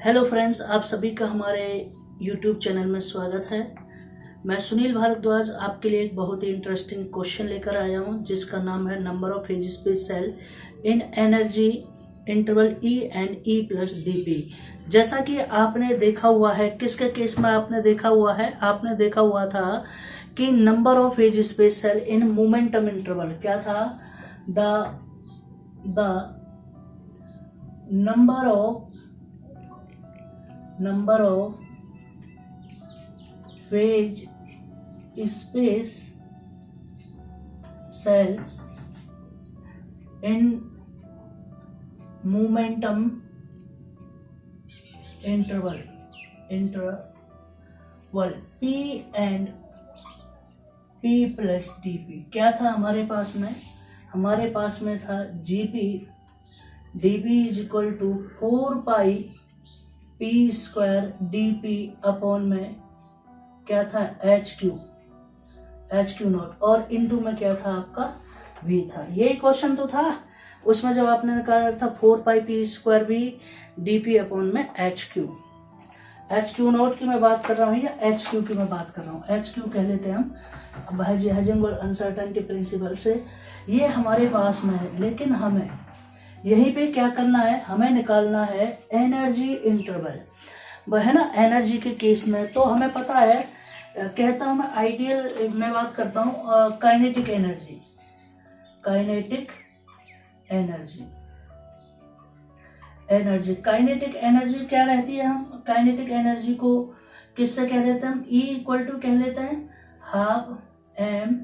Hello friends, आप सभी का हमारे यूट्यूब चैनल में स्वागत है। मैं सुनील भारद्वाज आपके लिए एक बहुत ही इंटरेस्टिंग क्वेश्चन लेकर आया हूं, जिसका नाम है number of phase space cell in energy interval E and E plus D P. जैसा कि आपने देखा हुआ है, किसके केस में आपने देखा हुआ है, आपने देखा हुआ था कि number of phase space cell in momentum interval क्या था, the number of phase space cells in momentum interval P and P plus dp। क्या था हमारे पास में था gp dp is equal to 4 pi P square D P upon में क्या था एच क्यू नॉट, और इनटू में क्या था आपका v था। ये क्वेश्चन तो था, उसमें जब आपने निकाला था 4 pi P square V D P upon में एच क्यू नॉट की मैं बात कर रहा हूँ या एच क्यू की मैं बात कर रहा हूँ। एच क्यू कह लेते हैं हम हाइजेनबर्ग अनसर्टेनिटी प्रिंसिपल से। ये हमारे पास में है, लेकिन हमें यहीं पे क्या करना है, हमें निकालना है एनर्जी इंटरवल, वह है ना। एनर्जी के केस में तो हमें पता है, कहता हूं मैं आइडियल में बात करता हूं काइनेटिक एनर्जी क्या रहती है। हम काइनेटिक एनर्जी को किससे कह देते हैं, हम E इक्वल टू कह लेते हैं हाफ एम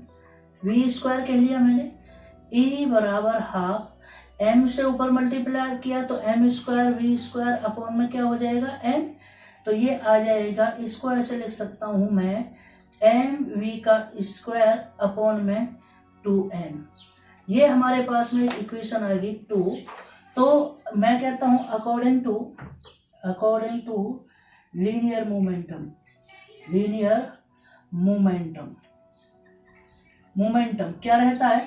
वी स्क्वायर कह लिया मैंने। E बराबर हाफ m से ऊपर मल्टीप्लाई किया तो m square V square upon में क्या हो जाएगा m, तो ये आ जाएगा। इसको ऐसे लिख सकता हूं मैं m v का स्क्वायर अपॉन में 2m। ये हमारे पास में इक्वेशन आ गई 2। तो मैं कहता हूं अकॉर्डिंग टू लीनियर मोमेंटम क्या रहता है,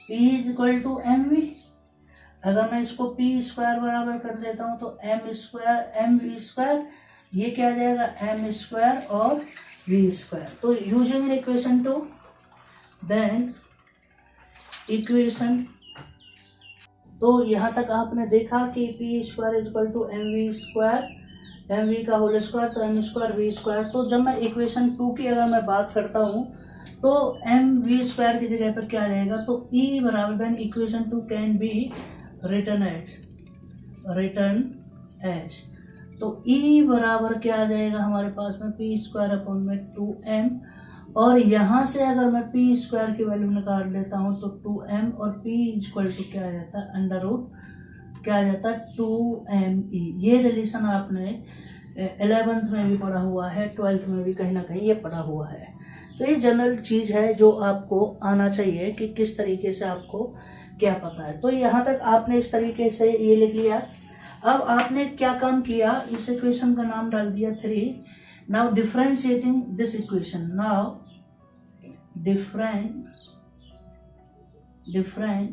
P is equal to M V. अगर मैं इसको पी स्क्वायर बराबर कर देता हूं तो एम वी स्क्वायर, ये क्या आ जाएगा एम स्क्वायर और वी स्क्वायर। तो यूजिंग इक्वेशन 2, देन इक्वेशन, तो यहां तक आपने देखा कि P square is equal to M V का होल स्क्वायर, तो एम स्क्वायर वी स्क्वायर। तो जब मैं इक्वेशन 2 की अगर मैं बात करता हूं तो एम वी स्क्वायर की जगह पर क्या आ जाएगा, तो ई बराबर then equation 2 can be written as. तो E बराबर क्या आ जाएगा हमारे पास में पी स्क्वायर अपॉन में 2m, और यहां से अगर मैं पी स्क्वायर की वैल्यू निकाल लेता हूं तो 2m, और P इक्वल टू क्या आ जाता है अंडर रूट क्या आ जाता है 2me। ये रिलेशन आपने 11th में भी पढ़ा हुआ है, 12th में भी कहीं ना कहीं ये पढ़ा हुआ है। तो ये जनरल चीज है जो आपको आना चाहिए कि किस तरीके से आपको क्या पता है। तो यहाँ तक आपने इस तरीके से ये लिख लिया। अब आपने क्या काम किया, इस इक्वेशन का नाम डाल दिया 3। Now differentiating this equation, differentiating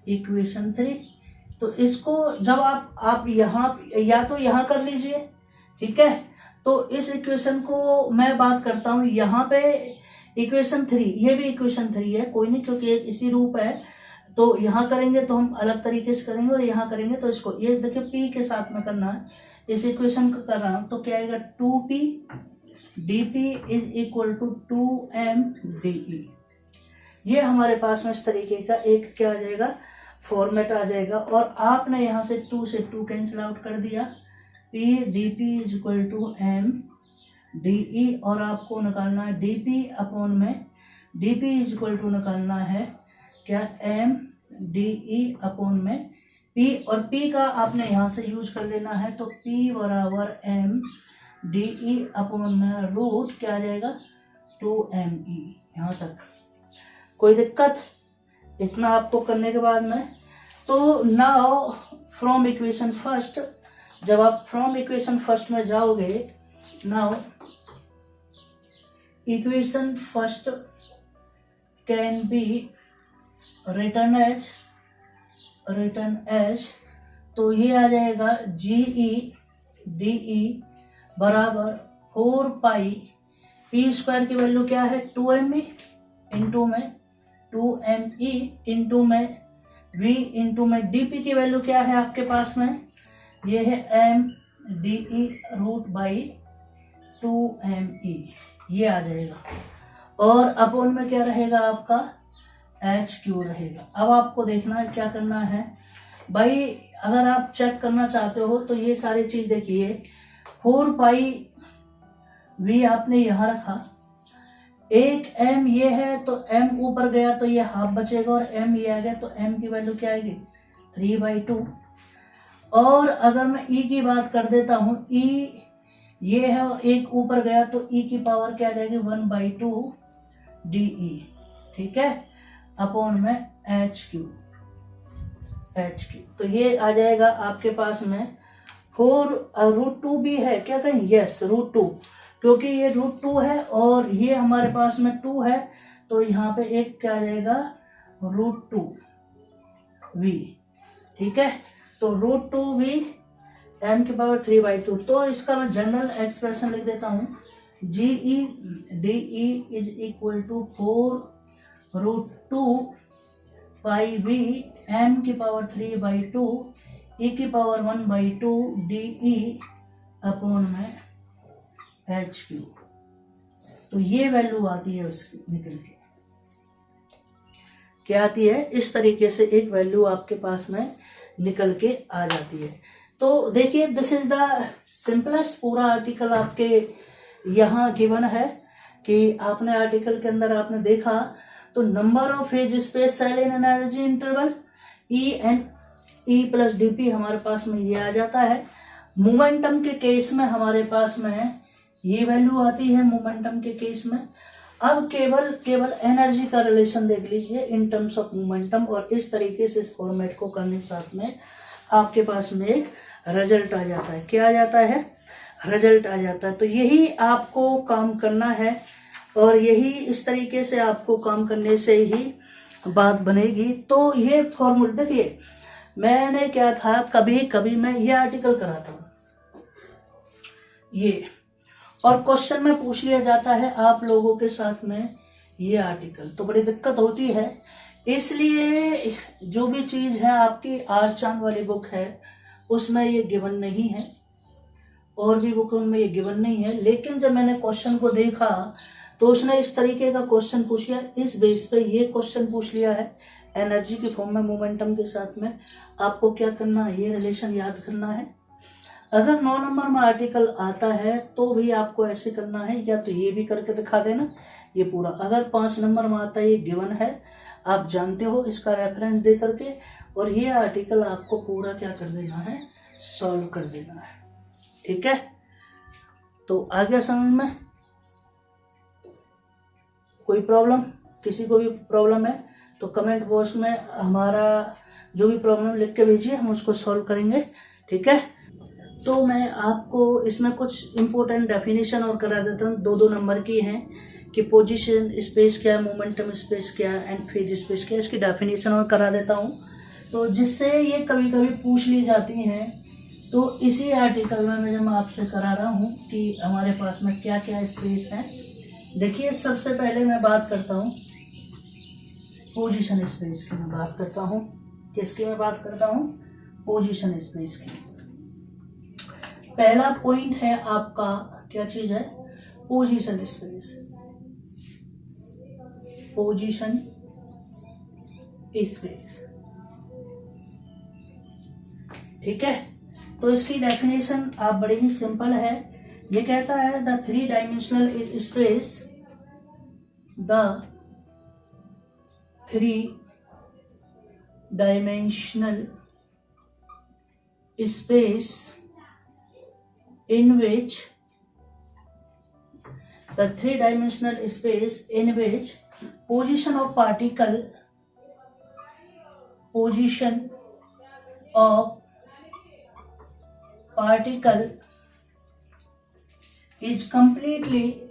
equation 3। तो इसको जब आप यहाँ या तो यहाँ कर लीजिए, ठीक है। तो इस इक्वेशन को मैं बात करता हूँ यहाँ पे इक्वेशन 3, ये भी इक्वेशन 3 है, कोई नहीं, क्योंकि एक इसी रूप है। तो यहाँ करेंगे तो हम अलग तरीके से करेंगे, और यहाँ करेंगे तो इसको, ये देखिए P के साथ में करना है, इस इक्वेशन को कर रहा हूँ। तो क्या आएगा 2P dP is equal to 2M dE। ये हमारे पास में इस तरीके का एक क्या आ जाएगा, फॉर्मेट आ जाएगा। और आपने यहाँ से 2 से 2 कैंसिल आउट कर दिया, P dP is equal to M dE, और आपको निकालना है dP अपॉन में dP इज इक्वल टू निकालना है क्या M dE अपॉन में P, और P का आपने यहाँ से यूज कर लेना है। तो P बराबर M dE अपॉन में रूट क्या आ जाएगा 2ME। यहाँ तक कोई दिक्कत, इतना आपको करने के बाद में। तो नाउ फ्रॉम इक्वेशन फर्स्ट, जब आप फ्रॉम इक्वेशन फर्स्ट में जाओगे, now equation first can be written as तो ये आ जाएगा GE/DE बराबर 4 पाई पी स्क्वायर की वैल्यू क्या है 2me इंटू में 2me इंटू में v इंटू में dp की वैल्यू क्या है आपके पास में, ये है mDE रूट बाई 2me, ये आ जाएगा। और अपोन में क्या रहेगा आपका HQ रहेगा। अब आपको देखना है क्या करना है भाई, अगर आप चेक करना चाहते हो तो ये सारी चीज देखिए, 4 पाई v आपने यहाँ रखा, एक m ये है तो m ऊपर गया तो ये हाफ बचेगा, और m ये आ गया तो m की वैल्यू क्या आएगी 3/2। और अगर मैं e की बात कर देता हूँ, e ये है और एक ऊपर गया तो e की पावर क्या आ जाएगी 1/2 DE, ठीक है, अपॉन में HQ। तो ये आ जाएगा आपके पास में 4√2 भी है क्या कहीं, यस √2, क्योंकि ये √2 है और ये हमारे पास में 2 है, तो यहाँ पे एक क्या आ जाएगा √2v, ठीक है। तो √2v m की पावर 3/2। तो इसका मैं जनरल एक्सप्रेशन लिख देता हूँ, GE/DE is equal to 4√2 pi v m की पावर 3/2 e की पावर 1/2 DE अपॉन में HQ। तो ये वैल्यू आती है उसकी निकल के, क्या आती है, इस तरीके से एक वैल्यू आपके पास में निकल के आ जाती है। तो देखिए दिस इज द सिंपलेस्ट पूरा आर्टिकल आपके यहाँ गिवन है कि आपने आर्टिकल के अंदर आपने देखा तो number of phase space cell in energy interval E plus DP हमारे पास में ये आ जाता है। मोमेंटम के केस में हमारे पास में ये वैल्यू आती है मोमेंटम के केस में। अब केवल एनर्जी का रिलेशन देख लीजिए इन टर्म्स ऑफ मोमेंटम, और इस तरीके से इस फॉर्मेट को करने साथ में आपके पास में एक रिजल्ट आ जाता है। क्या आ जाता है, रिजल्ट आ जाता है। तो यही आपको काम करना है, और यही इस तरीके से आपको काम करने से ही बात बनेगी। तो ये फॉर्मूला देखिए, मैंने क्या था, कभी कभी मैं ये आर्टिकल कराता हूँ ये, और क्वेश्चन में पूछ लिया जाता है आप लोगों के साथ में ये आर्टिकल, तो बड़ी दिक्कत होती है। इसलिए जो भी चीज है आपकी आर चांद वाली बुक है उसमें ये गिवन नहीं है, और भी बुक में ये गिवन नहीं है। लेकिन जब मैंने क्वेश्चन को देखा तो उसने इस तरीके का क्वेश्चन पूछ लिया, इस बेस पे ये क्वेश्चन पूछ लिया है एनर्जी के फॉर्म में मोमेंटम के साथ में। आपको क्या करना है, ये रिलेशन याद करना है। अगर 9 नंबर में आर्टिकल आता है तो भी आपको ऐसे करना है, या तो ये भी करके दिखा देना ये पूरा। अगर 5 नंबर में आता है, ये गिवन है, आप जानते हो इसका रेफरेंस दे करके, और ये आर्टिकल आपको पूरा क्या कर देना है, सॉल्व कर देना है, ठीक है। तो आ गया समझ में, कोई प्रॉब्लम, किसी को भी प्रॉब्लम है तो कमेंट बॉक्स में हमारा जो भी प्रॉब्लम लिख के भेजिए, हम उसको सॉल्व करेंगे, ठीक है। तो मैं आपको इसमें कुछ इंपॉर्टेंट डेफिनेशन और करा देता हूँ, 2-2 नंबर की हैं कि पोजीशन स्पेस क्या है, मोमेंटम स्पेस क्या है, एंड फेज स्पेस क्या है, इसकी डेफिनेशन और करा देता हूँ, तो जिससे ये कभी कभी पूछ ली जाती हैं। तो इसी आर्टिकल में मैं आपसे करा रहा हूँ कि हमारे पास में क्या क्या स्पेस है। देखिए सबसे पहले मैं बात करता हूँ पोजीशन स्पेस की, मैं बात करता हूँ किसकी, मैं बात करता हूँ पोजीशन स्पेस की। पहला पॉइंट है आपका, क्या चीज है, पोजीशन स्पेस। पोजीशन स्पेस, ठीक है। तो इसकी डेफिनेशन आप बड़ी ही सिंपल है, ये कहता है the 3 dimensional space, the 3 dimensional space in which the 3-dimensional space in which position of particle is completely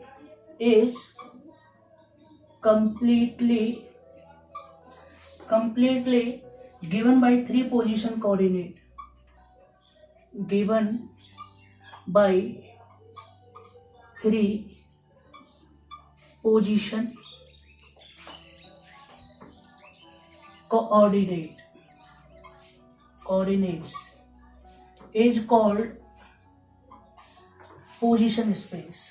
given by 3 position coordinate. given by 3 position coordinates is called position space.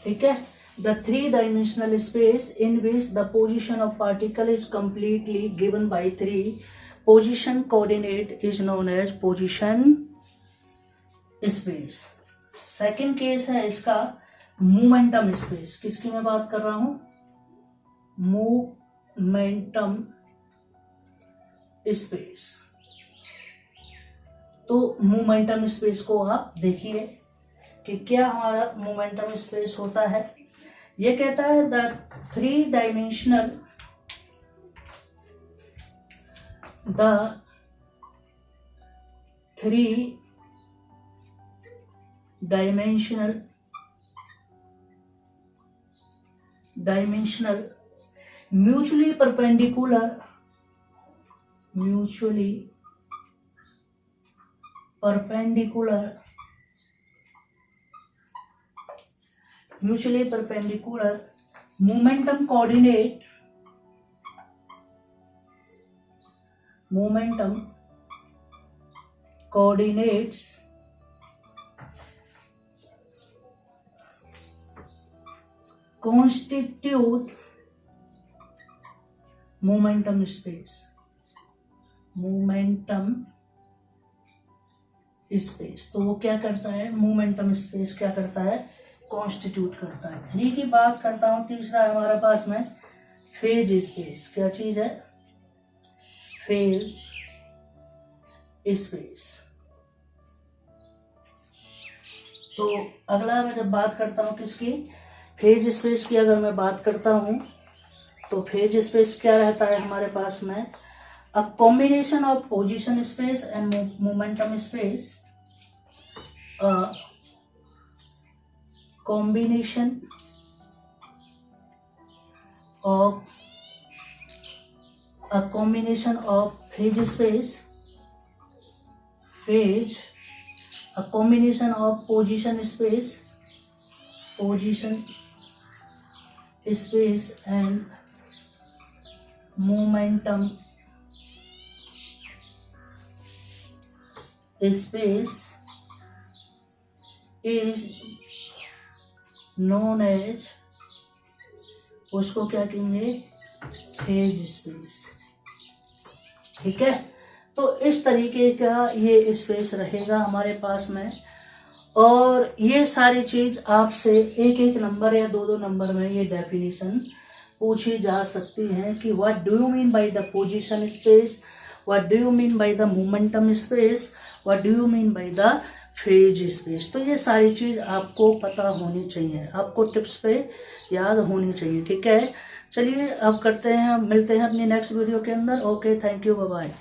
ठीक है. The 3-dimensional space in which the position of particle is completely given by 3 position coordinate is known as position space. Second case है इसका momentum space. किसकी मैं बात कर रहा हूं? Momentum space. तो मोमेंटम स्पेस को आप देखिए कि क्या हमारा मोमेंटम स्पेस होता है. ये कहता है the 3-dimensional mutually perpendicular momentum coordinates constitute momentum space. तो वो क्या करता है? मोमेंटम स्पेस क्या करता है? कॉन्स्टिट्यूट करता है. 3 की बात करता हूं. तीसरा है हमारे पास में फेज स्पेस. क्या चीज है? Phase space. तो अगला मैं जब बात करता हूं किसकी? फेज स्पेस की अगर मैं बात करता हूं तो फेज स्पेस क्या रहता है हमारे पास में? A combination of position space and momentum space. Combination of phase space, a combination of position space and momentum space is known as, उसको क्या कहेंगे? Phase space. ठीक है. तो इस तरीके का ये स्पेस रहेगा हमारे पास में. और ये सारी चीज आपसे एक एक नंबर या दो दो नंबर में ये डेफिनेशन पूछी जा सकती है कि what do you mean by the position space, what do you mean by the momentum space, what do you mean by the phase space. तो ये सारी चीज आपको पता होनी चाहिए, आपको टिप्स पे याद होनी चाहिए. ठीक है. चलिए अब करते हैं, मिलते हैं अपनी नेक्स्ट वीडियो के अंदर. Okay, thank you, bye bye.